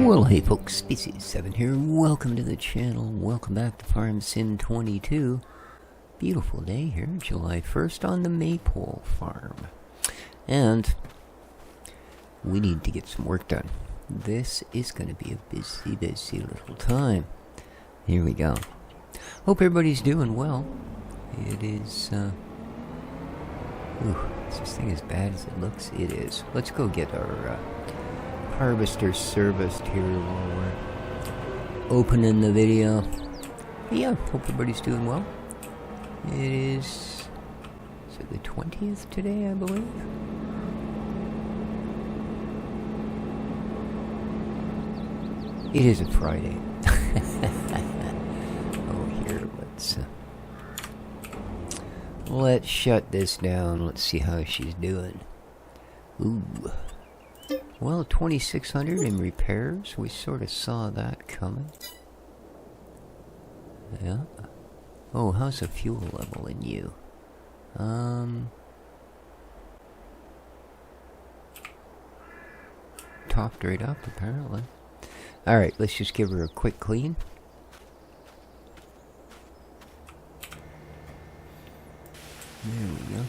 Well, hey folks, pt.87 here. Welcome to the channel. Welcome back to Farm Sim 22. Beautiful day here, July 1st on the Maypole Farm. And we need to get some work done. This is going to be a busy little time. Here we go. Hope everybody's doing well. It is, is this thing as bad as it looks? It is. Let's go get our, harvester serviced here while we're opening the video. But yeah, hope everybody's doing well. It is it the 20th today, I believe? It is a Friday. Oh, here, let's shut this down. Let's see how she's doing. Ooh. Well, 2,600 in repairs. We sort of saw that coming. Yeah. Oh, how's the fuel level in you? Topped right up, apparently. Alright, let's just give her a quick clean. There we go.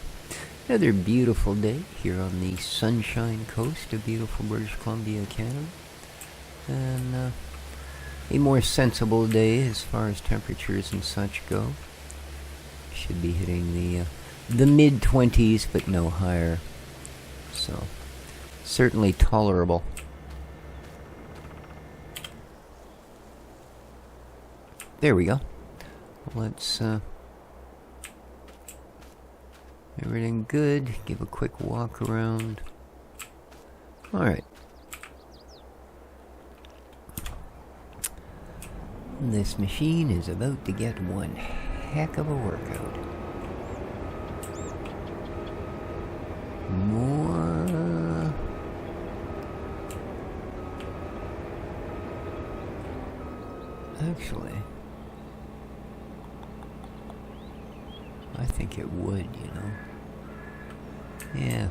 Another beautiful day here on the Sunshine Coast of beautiful British Columbia, Canada. And a more sensible day as far as temperatures and such go. Should be hitting the mid-20s, but no higher. So, certainly tolerable. There we go. Let's everything good. Give a quick walk around. Alright. This machine is about to get one heck of a workout. More. Actually, I think it would, you know. Yeah.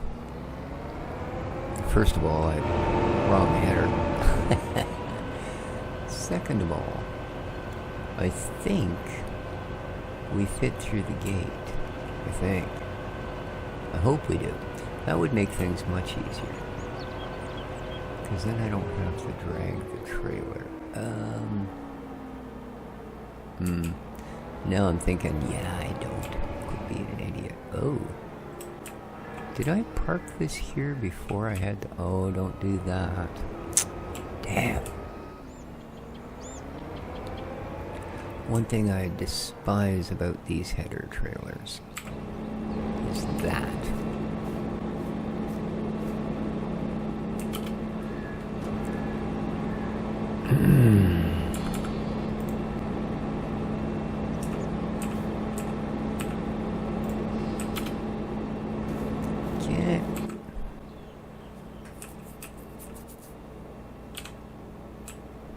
First of all, wrong header. Second of all, I think we fit through the gate. I think. I hope we do. That would make things much easier. Because then I don't have to drag the trailer. Now I'm thinking, yeah, I don't. Could be an idiot. Oh. Did I park this here before I had to... Oh, don't do that. Damn. One thing I despise about these header trailers is that.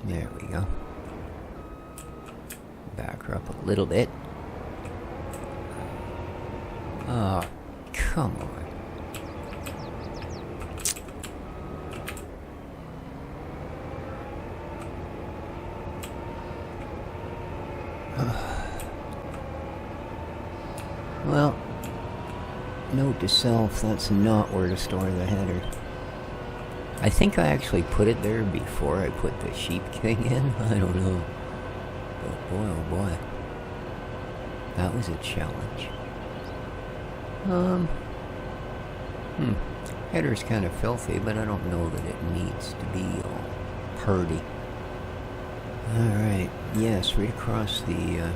There we go. Back her up a little bit. Oh, come on. Well, note to self, that's not where to store the header. I think I actually put it there before I put the sheep thing in. I don't know. But boy, oh boy. That was a challenge. Header's kind of filthy, but I don't know that it needs to be all purdy. Alright, yes, right across the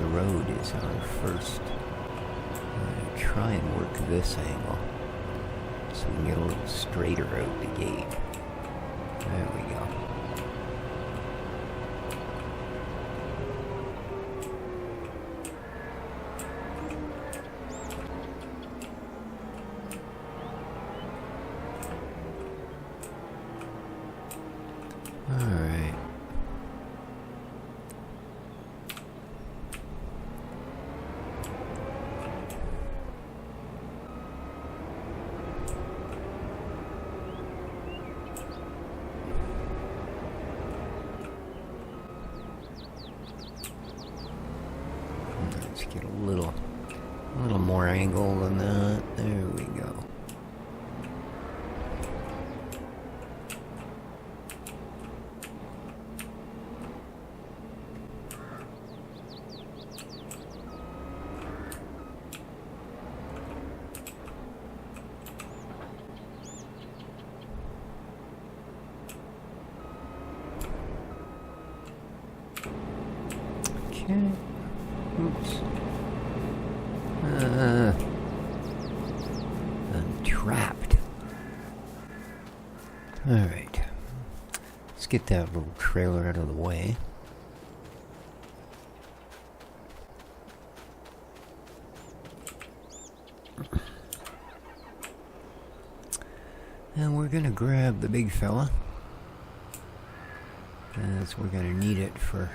road is our first. I'm gonna try and work this angle. So we can get a little straighter out the gate. There we go. Alright. A little more angle than that. There we go. Okay. Oops. I'm trapped. Alright. Let's get that little trailer out of the way. And we're gonna grab the big fella, as we're gonna need it for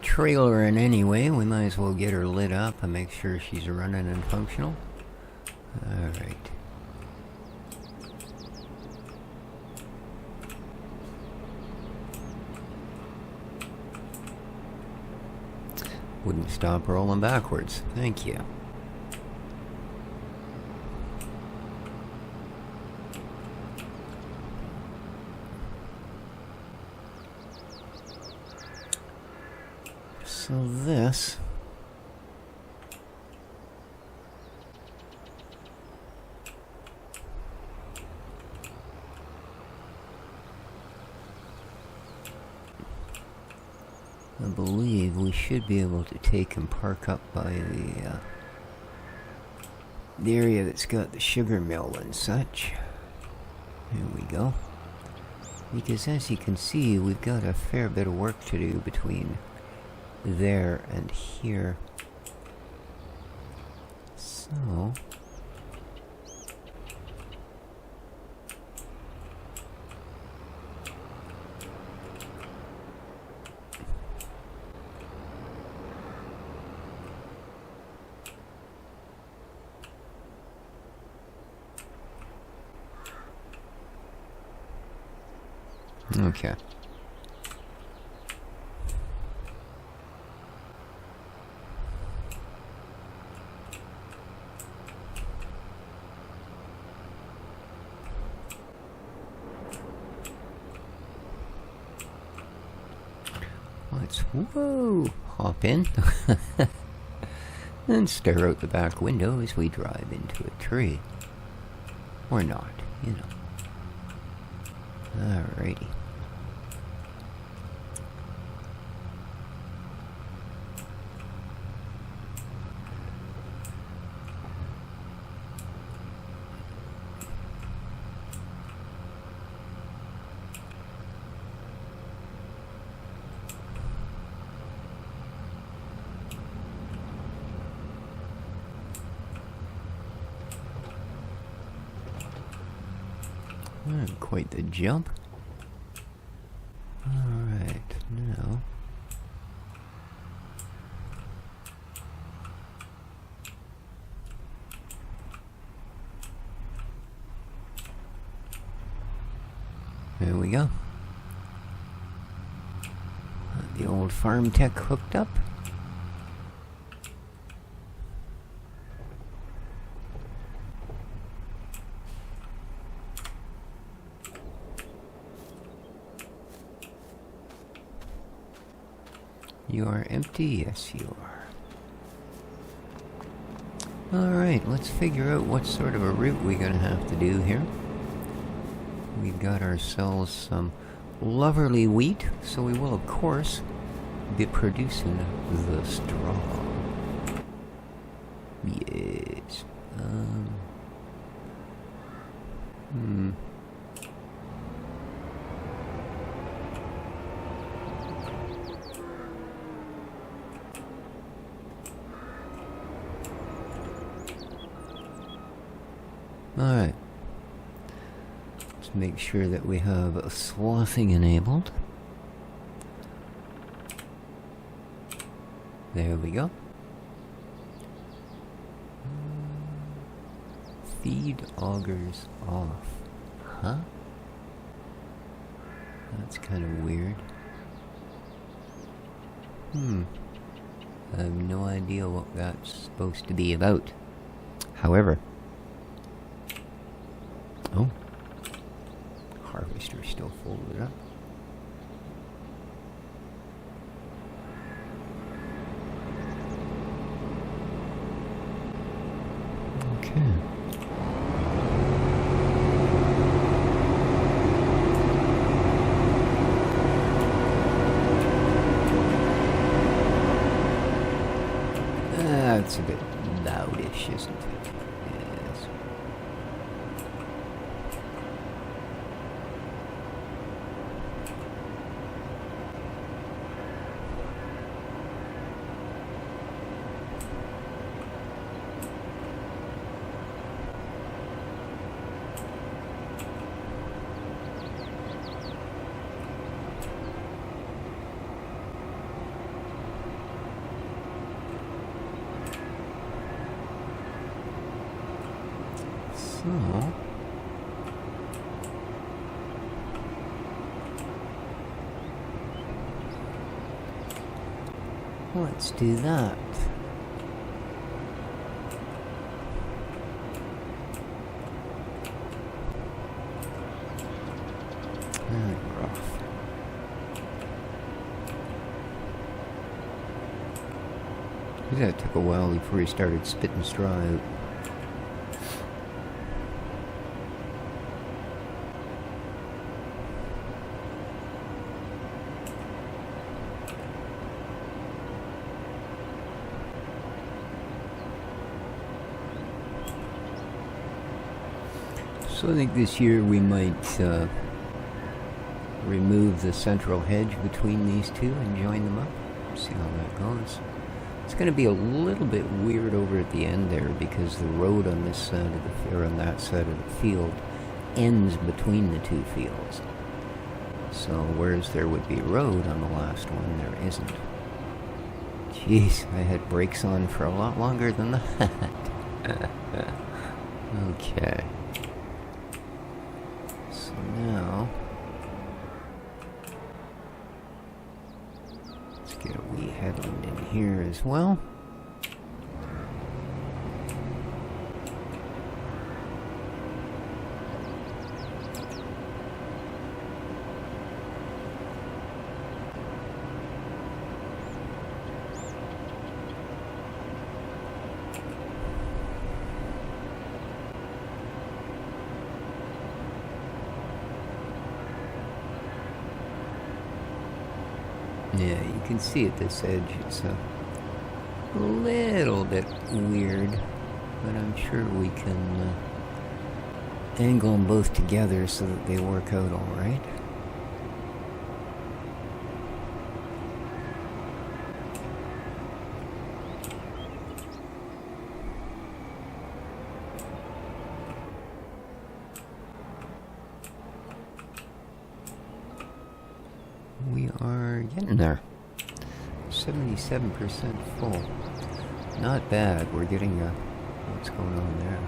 trailering anyway. We might as well get her lit up and make sure she's running and functional. Alright. Wouldn't stop rolling backwards. Thank you. So this I believe we should be able to take and park up by the area that's got the sugar mill and such. There we go. Because as you can see, we've got a fair bit of work to do between there and here. So okay. Let's, whoa, hop in and stare out the back window as we drive into a tree. Or not, you know. Alrighty. Quite the jump. Alright, now there we go. The old farm tech hooked up. You are empty? Yes, you are. Alright, let's figure out what sort of a route we're going to have to do here. We've got ourselves some lovely wheat, so we will, of course, be producing the straw. Yes. Alright. Let's make sure that we have swathing enabled. There we go. Feed augers off. Huh? That's kind of weird. I have no idea what that's supposed to be about. However... Oh. Harvester's still folded up. Okay. That's a bit loudish, isn't it? Yes. So, let's do that. Rough. That took a while before he started spitting straw out. So I think this year we might remove the central hedge between these two and join them up. See how that goes. It's going to be a little bit weird over at the end there because the road on this side of the or on that side of the field ends between the two fields. So whereas there would be a road on the last one, there isn't. Jeez, I had brakes on for a lot longer than that. Okay. So now, let's get a wee headland in here as well. Yeah, you can see at this edge it's a little bit weird, but I'm sure we can angle them both together so that they work out all right. We are getting there. 77% full. Not bad. We're getting what's going on there.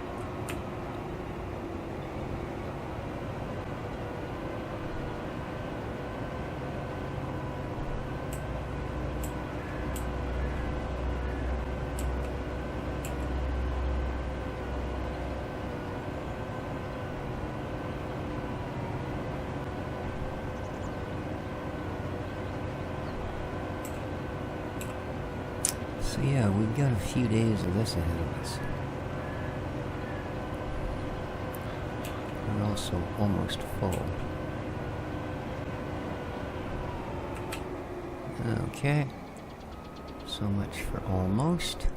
So yeah, we've got a few days of this ahead of us. We're also almost full. Okay. So much for almost.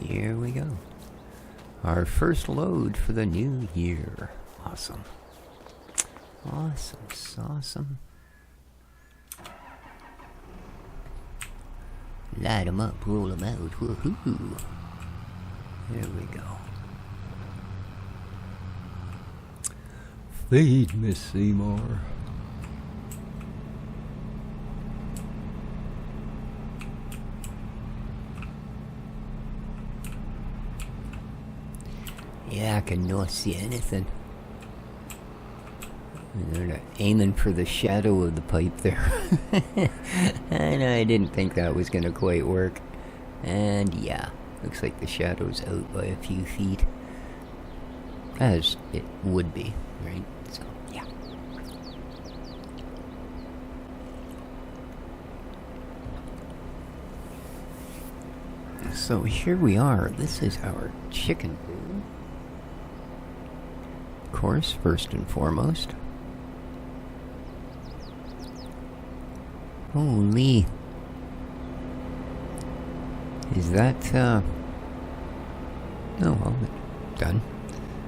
Here we go. Our first load for the new year. Awesome. Awesome. Awesome. Light 'em up, roll 'em out. Woohoo. There we go. Feed Miss Seymour. Yeah, I can not see anything. They're aiming for the shadow of the pipe there. And I didn't think that was going to quite work. And yeah, looks like the shadow's out by a few feet. As it would be, right? So, yeah. So here we are. This is our chicken food. Of course, first and foremost. Holy. Is that, oh, well, done.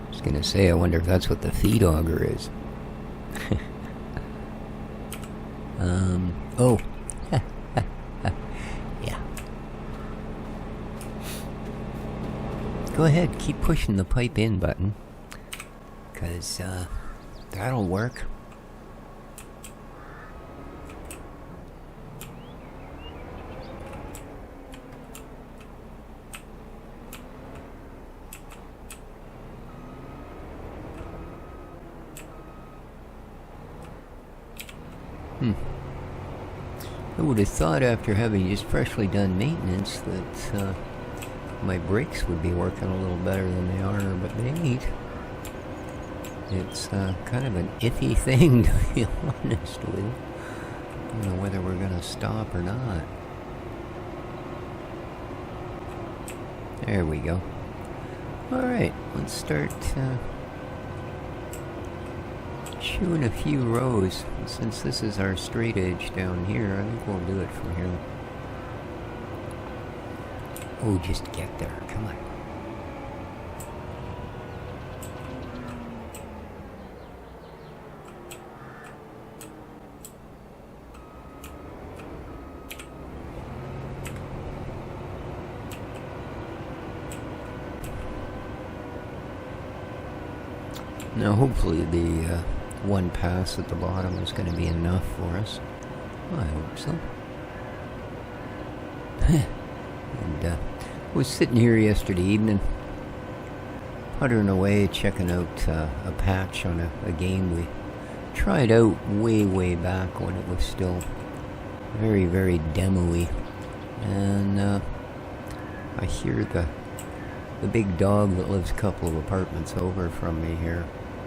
I was gonna say, I wonder if that's what the feed auger is. Oh. Yeah. Go ahead, keep pushing the pipe in button. 'Cause, that'll work. I would have thought after having just freshly done maintenance that my brakes would be working a little better than they are, but they ain't. It's kind of an iffy thing, to be honest with you. I don't know whether we're going to stop or not. There we go. Alright, let's start chewing a few rows. Since this is our straight edge down here, I think we'll do it from here. Oh, just get there. Come on. Now, hopefully the one pass at the bottom is going to be enough for us. I hope so. And I was sitting here yesterday evening, puttering away, checking out a patch on a game we tried out way back when it was still very, very demo-y. And I hear the big dog that lives a couple of apartments over from me here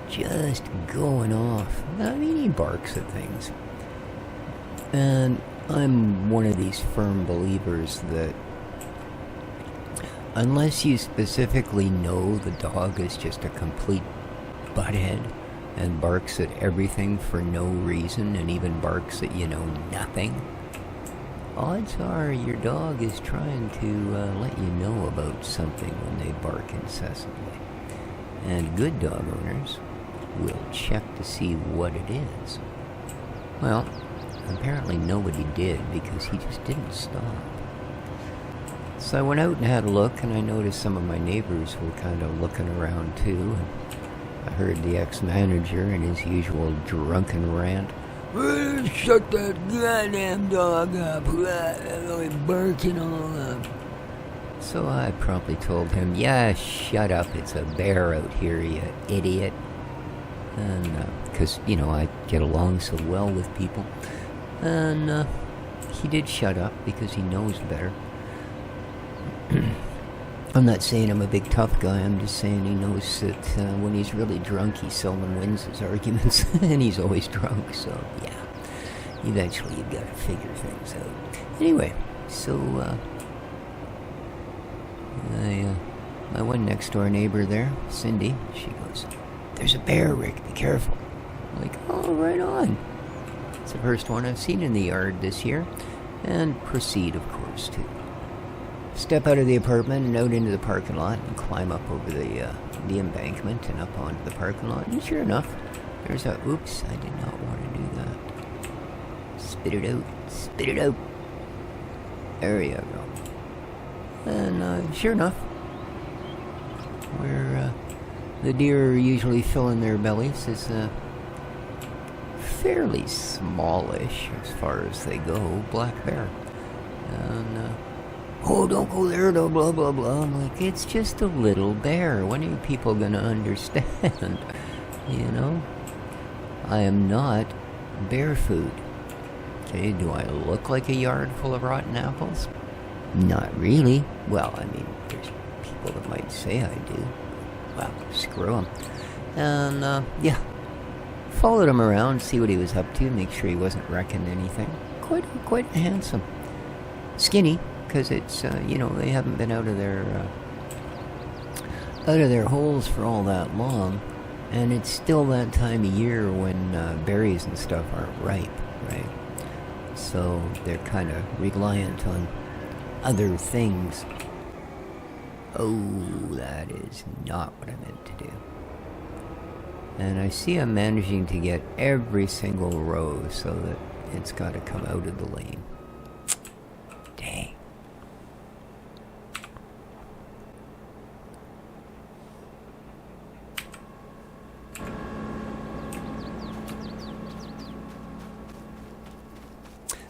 just going off. I mean, he barks at things. And I'm one of these firm believers that unless you specifically know the dog is just a complete butthead and barks at everything for no reason and even barks at, nothing, odds are your dog is trying to let you know about something when they bark incessantly. And good dog owners will check to see what it is. Well, apparently nobody did because he just didn't stop. So I went out and had a look, and I noticed some of my neighbors were kind of looking around too. And I heard the ex-manager in his usual drunken rant. Shut that goddamn dog up. Barking all up. So I promptly told him, yeah, shut up. It's a bear out here, you idiot. And, because, I get along so well with people. And he did shut up because he knows better. I'm not saying I'm a big tough guy. I'm just saying he knows that when he's really drunk, he seldom wins his arguments. And he's always drunk, so yeah. Eventually you've got to figure things out. Anyway, so my one next door neighbor there, Cindy, she goes, "There's a bear, Rick, be careful." I'm like, oh, right on. It's the first one I've seen in the yard this year. And proceed, of course, to step out of the apartment and out into the parking lot and climb up over the embankment and up onto the parking lot. And sure enough, there's a, oops, I did not want to do that. Spit it out, spit it out. There you go. And sure enough, where the deer are usually filling their bellies, is fairly smallish as far as they go, black bear. And, oh, don't go there, though, blah, blah, blah. I'm like, it's just a little bear. When are people going to understand? You know? I am not bear food. Okay, do I look like a yard full of rotten apples? Not really. Well, I mean, there's people that might say I do. Well, screw them. And, yeah. Followed him around, see what he was up to, make sure he wasn't wrecking anything. Quite handsome. Skinny, because it's, you know, they haven't been out of their holes for all that long. And it's still that time of year when berries and stuff aren't ripe, right? So they're kind of reliant on other things. Oh, that is not what I meant to do. And I see I'm managing to get every single row so that it's got to come out of the lane. Dang.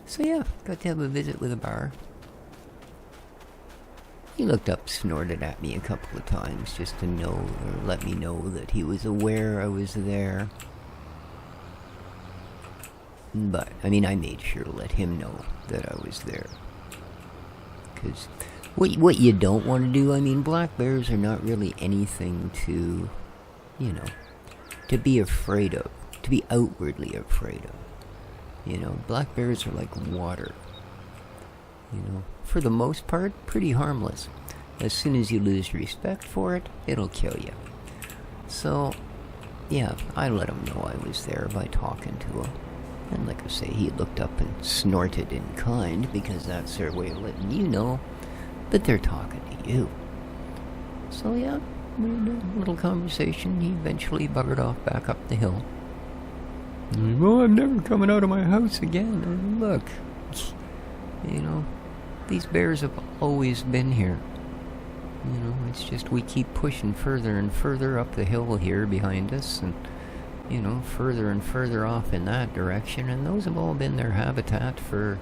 So yeah, got to have a visit with a bar. He looked up, snorted at me a couple of times just to know, or let me know that he was aware I was there. But, I mean, I made sure to let him know that I was there. Because what you don't want to do, I mean, black bears are not really anything to, you know, to be afraid of, to be outwardly afraid of. You know, black bears are like water. You know, for the most part, pretty harmless. As soon as you lose respect for it, it'll kill you. So, yeah, I let him know I was there by talking to him. And like I say, he looked up and snorted in kind, because that's their way of letting you know that they're talking to you. So yeah, we had a little conversation. He eventually buggered off back up the hill. Well, I'm never coming out of my house again. And look, you know, these bears have always been here. You know, it's just we keep pushing further and further up the hill here behind us, and, you know, further and further off in that direction, and those have all been their habitat for,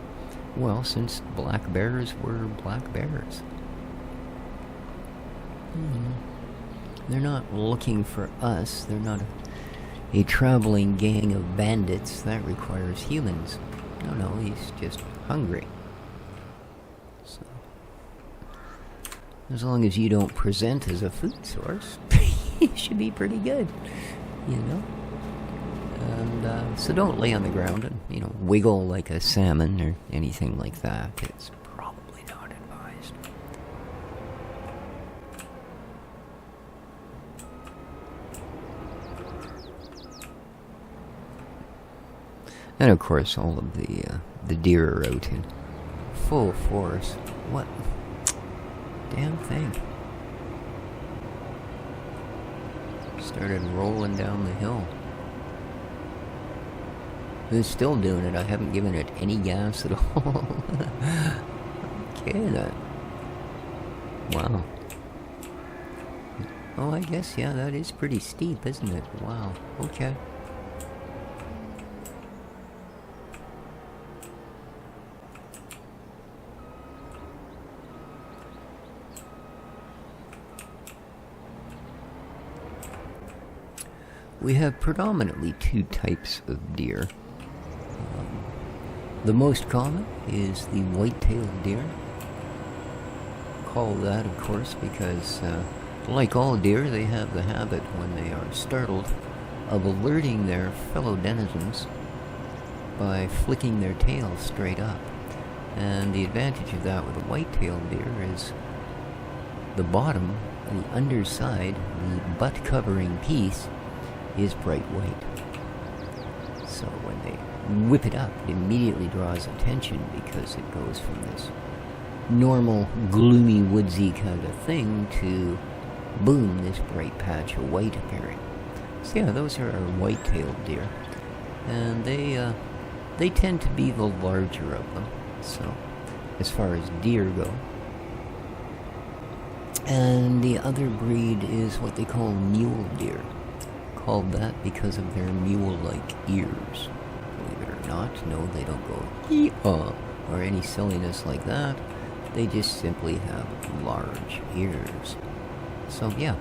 well, since black bears were black bears. They're not looking for us. They're not a traveling gang of bandits. That requires humans. No, he's just hungry. So, as long as you don't present as a food source, you should be pretty good, you know? And, so don't lay on the ground and, you know, wiggle like a salmon or anything like that. It's probably not advised. And of course, all of the deer are out in full force. What? Damn thing. Started rolling down the hill. It's still doing it. I haven't given it any gas at all. Okay, that. Wow. Oh, I guess, yeah, that is pretty steep, isn't it? Wow. Okay. We have predominantly two types of deer. The most common is the white-tailed deer. Call that, of course, because like all deer, they have the habit when they are startled of alerting their fellow denizens by flicking their tail straight up. And the advantage of that with a white-tailed deer is the bottom, the underside, the butt-covering piece is bright white. So when they whip it up, it immediately draws attention because it goes from this normal, gloomy, woodsy kind of thing to, boom, this bright patch of white appearing. So yeah, those are our white-tailed deer. And they tend to be the larger of them. So as far as deer go, And the other breed is what they call mule deer. Called that because of their mule-like ears. Believe it or not, no, they don't go yee-haw or any silliness like that. They just simply have large ears. So yeah.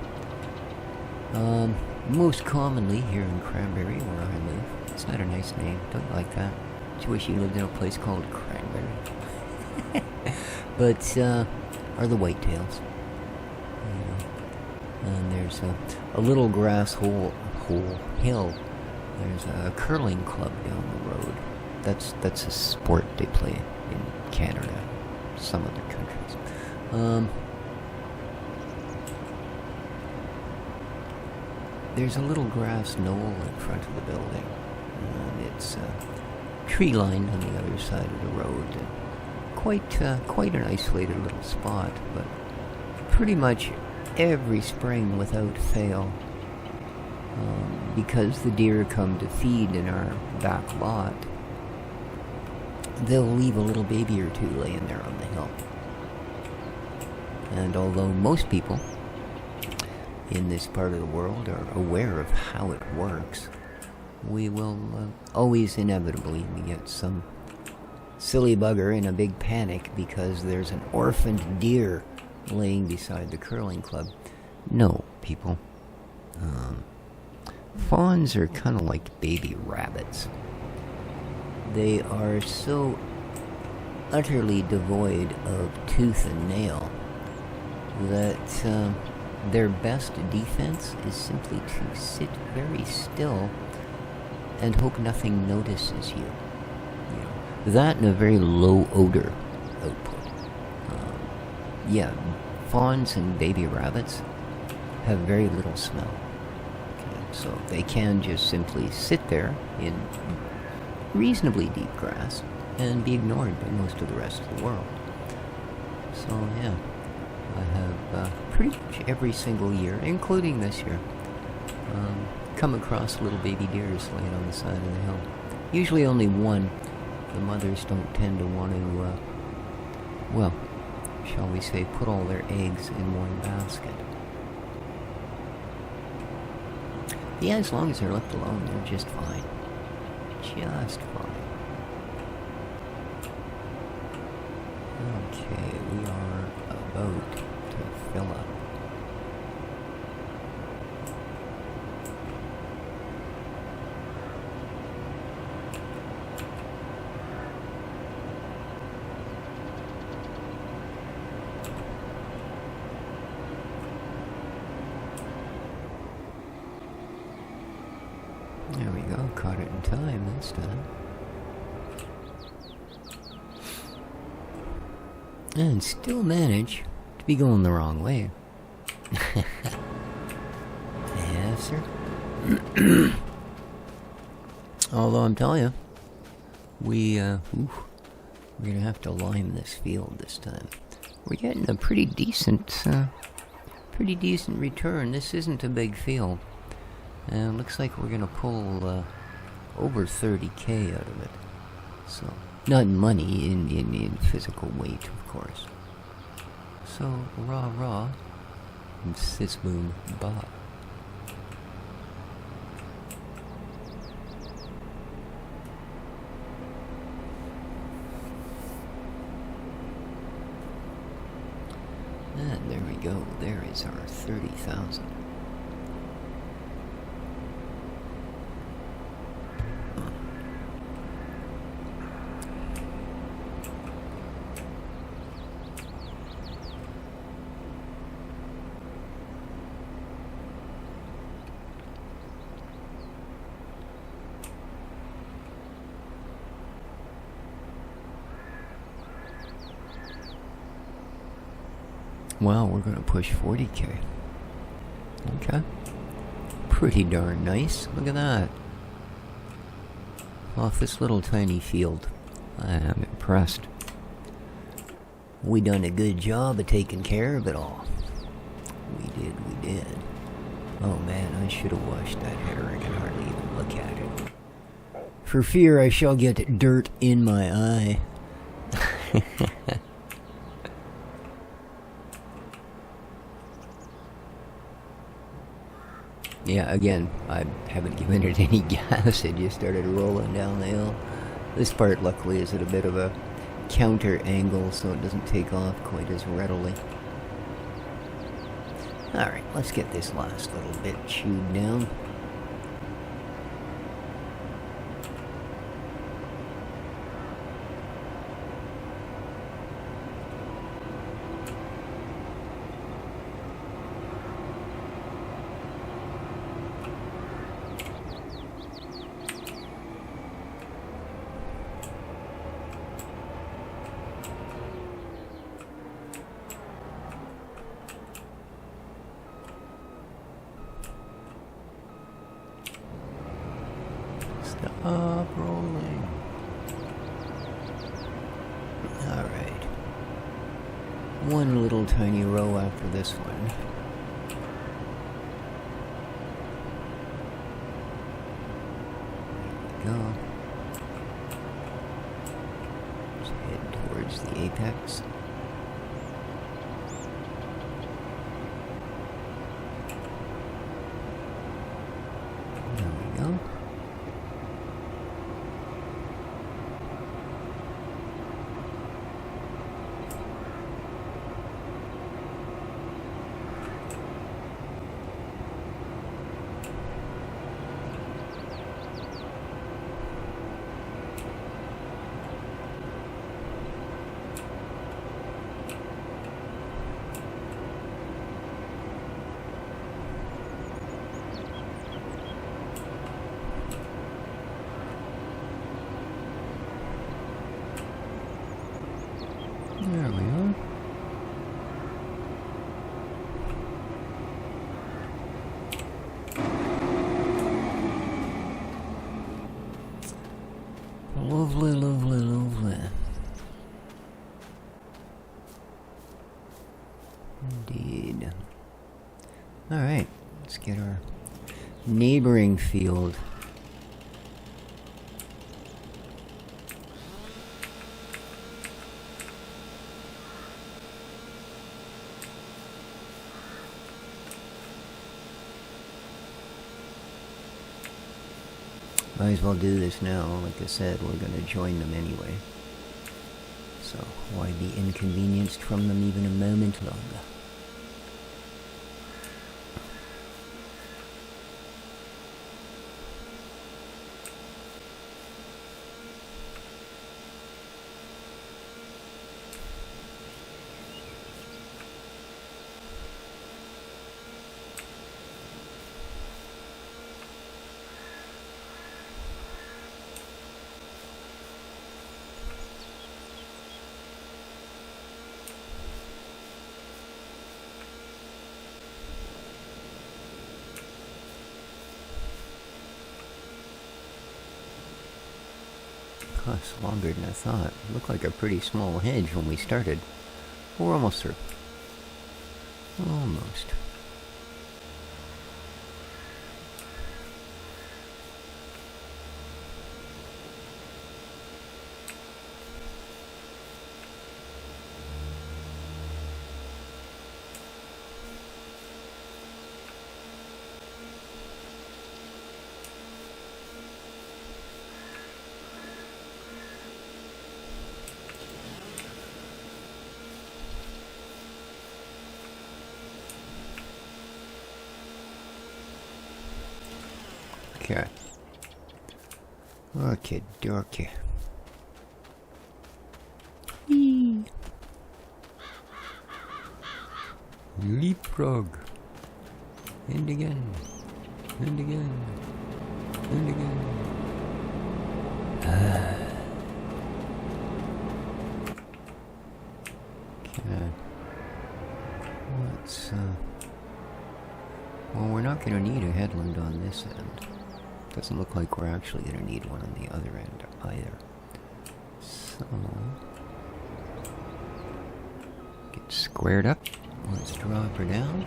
Most commonly here in Cranberry, where I live. It's not a nice name. Don't you like that? Just wish you lived in a place called Cranberry. But are the whitetails. And there's a little grass hill. There's a curling club down the road. That's a sport they play in Canada, some other countries. There's a little grass knoll in front of the building, and it's tree-lined on the other side of the road. And quite an isolated little spot, but pretty much every spring without fail, because the deer come to feed in our back lot, they'll leave a little baby or two laying there on the hill. And although most people in this part of the world are aware of how it works, we will always inevitably get some silly bugger in a big panic because there's an orphaned deer laying beside the curling club. No, people. Fawns are kind of like baby rabbits. They are so utterly devoid of tooth and nail that their best defense is simply to sit very still and hope nothing notices you. That and a very low odor output. Yeah, fawns and baby rabbits have very little smell. Okay, so they can just simply sit there in reasonably deep grass and be ignored by most of the rest of the world. So yeah, I have pretty much every single year, including this year, come across little baby deers laying on the side of the hill. Usually only one. The mothers don't tend to want to, well, shall we say, put all their eggs in one basket. Yeah, as long as they're left alone, they're just fine. Just fine. Okay, we are about to fill up. There we go, caught it in time this time. And still manage to be going the wrong way. Yes, sir. Although I'm telling you, we're gonna have to lime this field this time. We're getting a pretty decent return. This isn't a big field. And looks like we're gonna pull over 30K out of it. So, not in money, in physical weight, of course. So, rah, sis boom, ba. And there we go. There is our 30,000. Wow, we're gonna push 40K. Okay. Pretty darn nice. Look at that. Off this little tiny field. I am impressed. We done a good job of taking care of it all. We did. Oh man, I should have washed that header. I can hardly even look at it. For fear I shall get dirt in my eye. Yeah, again, I haven't given it any gas. It just started rolling down the hill. This part, luckily, is at a bit of a counter angle, so it doesn't take off quite as readily. Alright, let's get this last little bit chewed down. Stop rolling. Alright. One little tiny row after this one. There we go. Let's head towards the apex. There we go. There we are. Lovely, lovely, lovely. Indeed. Alright, let's get our neighboring field. Might as well do this now. Like I said, we're going to join them anyway. So why be inconvenienced from them even a moment longer? It's longer than I thought. It looked like a pretty small hedge when we started. We're almost through. Almost. Okay. Okay, dorky. Whee! Leapfrog. And again. And again. And again. Okay. Let's, well, we're not going to need a headland on this end. Doesn't look like we're actually going to need one on the other end either. So, get squared up. Let's drop her down.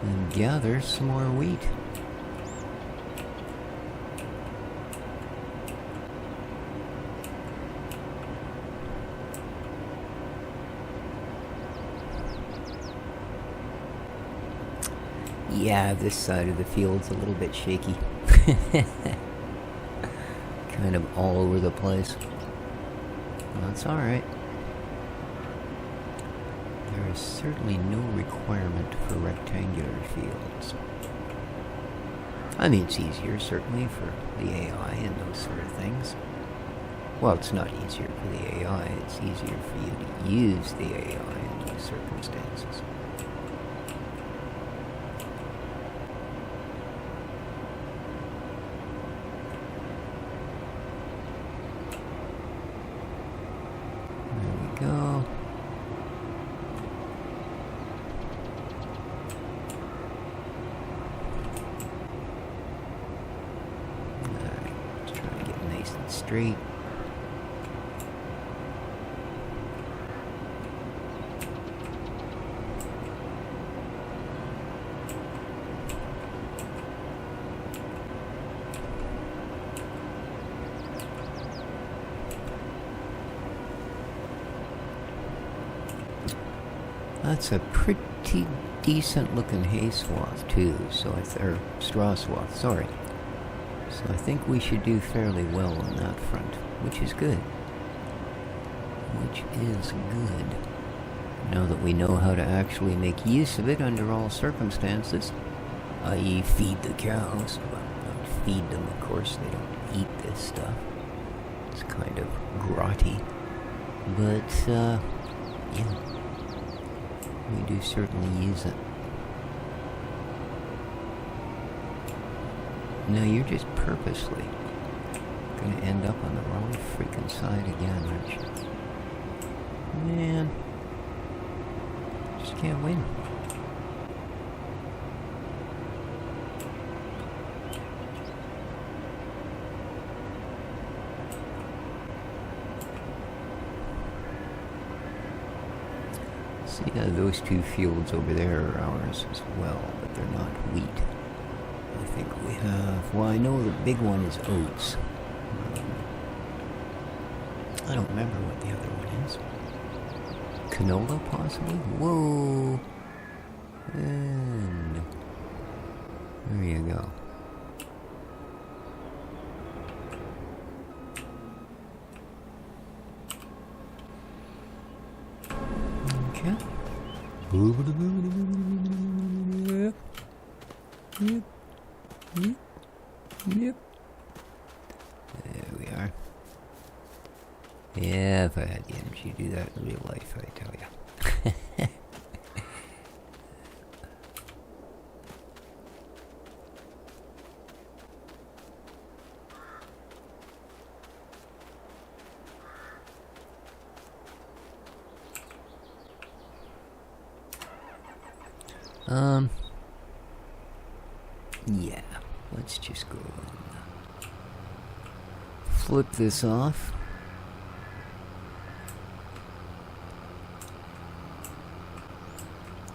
And gather some more wheat. Yeah, this side of the field's a little bit shaky. Kind of all over the place. That's alright. There is certainly no requirement for rectangular fields. I mean, it's easier, certainly, for the AI and those sort of things. Well, it's not easier for the AI, it's easier for you to use the AI in those circumstances. There we go. Alright, let's try to get nice and straight. That's a pretty decent looking hay swath too, or straw swath, sorry. So I think we should do fairly well on that front, which is good. Which is good. Now that we know how to actually make use of it under all circumstances, i.e. feed the cows. Well, not feed them, of course, they don't eat this stuff. It's kind of grotty. But, yeah. We do certainly use it. Now you're just purposely gonna end up on the wrong freaking side again, aren't you? Man. Just can't win. See, those two fields over there are ours as well, but they're not wheat. I think we have... Well, I know the big one is oats. I don't remember what the other one is. Canola, possibly? Whoa! And... there you go. Yep. There we are. Yeah, if I had the energy to do that in real life, I tell ya. Yeah, let's just go and flip this off.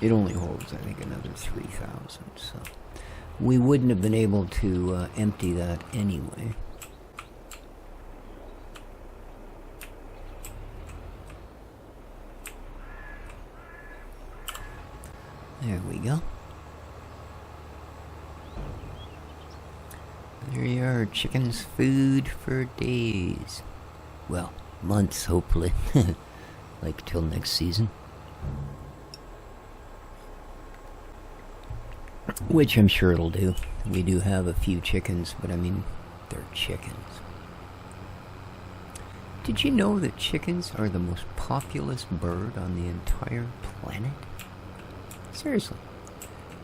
It only holds, I think, another 3,000, so we wouldn't have been able to empty that anyway. There we go. There you are, chicken's food for days. Well, months, hopefully. Like, till next season. Which I'm sure it'll do. We do have a few chickens, but I mean, they're chickens. Did you know that chickens are the most populous bird on the entire planet? Seriously.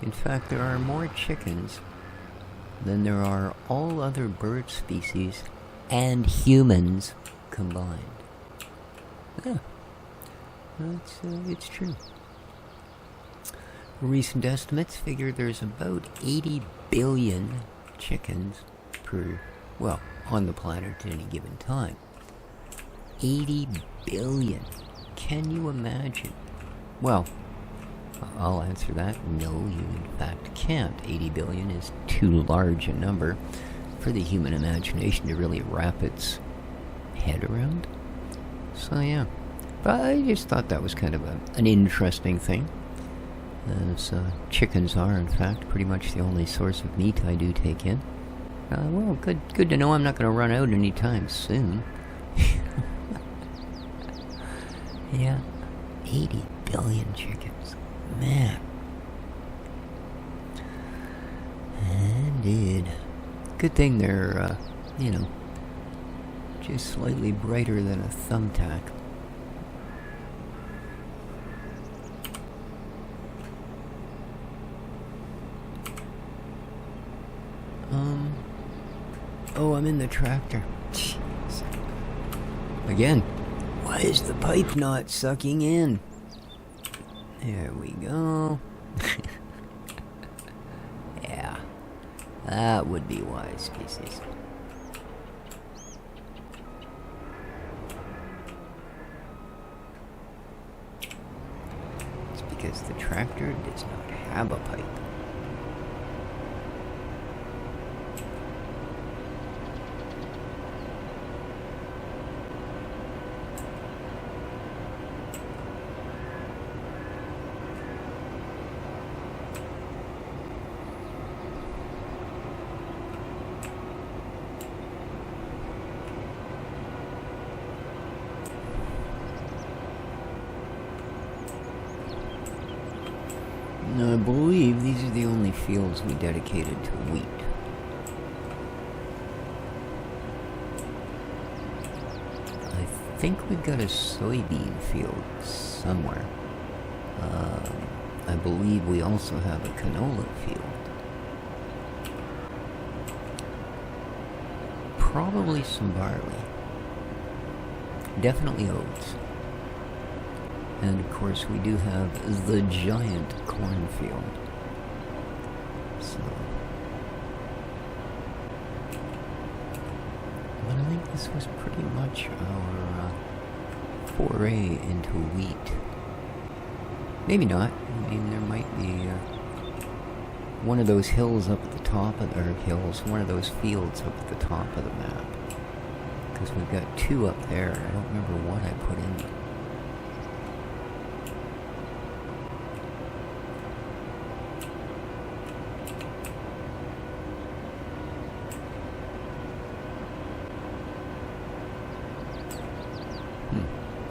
In fact, there are more chickens than there are all other bird species and humans combined. Yeah. It's true. Recent estimates figure there's about 80 billion chickens on the planet at any given time. 80 billion. Can you imagine? Well, I'll answer that. No, you in fact can't. 80 billion is too large a number for the human imagination to really wrap its head around. So yeah. But I just thought that was kind of an interesting thing. as chickens are, in fact, pretty much the only source of meat I do take in. Well, good to know I'm not going to run out anytime soon. Yeah, 80 billion chickens. Man. Indeed. Good thing they're, just slightly brighter than a thumbtack. Oh, I'm in the tractor. Jeez. Again, why is the pipe not sucking in? There we go. Yeah, that would be wise, pieces. It's because the tractor does not have a pipe. I believe these are the only fields we dedicated to wheat. I think we've got a soybean field somewhere. I believe we also have a canola field. Probably some barley. Definitely oats. And of course we do have the giant cornfield. So, but I think this was pretty much our foray into wheat. Maybe not. I mean, there might be one of those hills up at the top of one of those fields up at the top of the map. Because we've got two up there. I don't remember what I put in.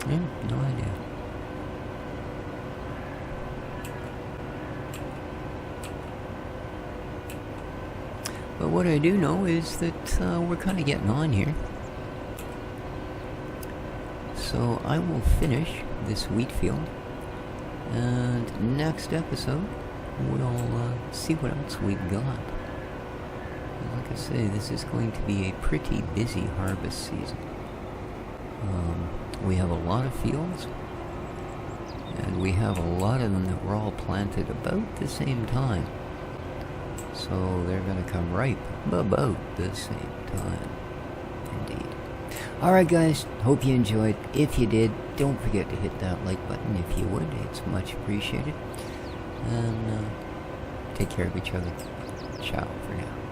Yeah, no idea. But what I do know is that we're kind of getting on here. So I will finish this wheat field. And next episode, we'll see what else we've got. Like I say, this is going to be a pretty busy harvest season. We have a lot of fields, and we have a lot of them that were all planted about the same time. So they're going to come ripe about the same time. Indeed. Alright guys, hope you enjoyed. If you did, don't forget to hit that like button if you would. It's much appreciated. And take care of each other. Ciao for now.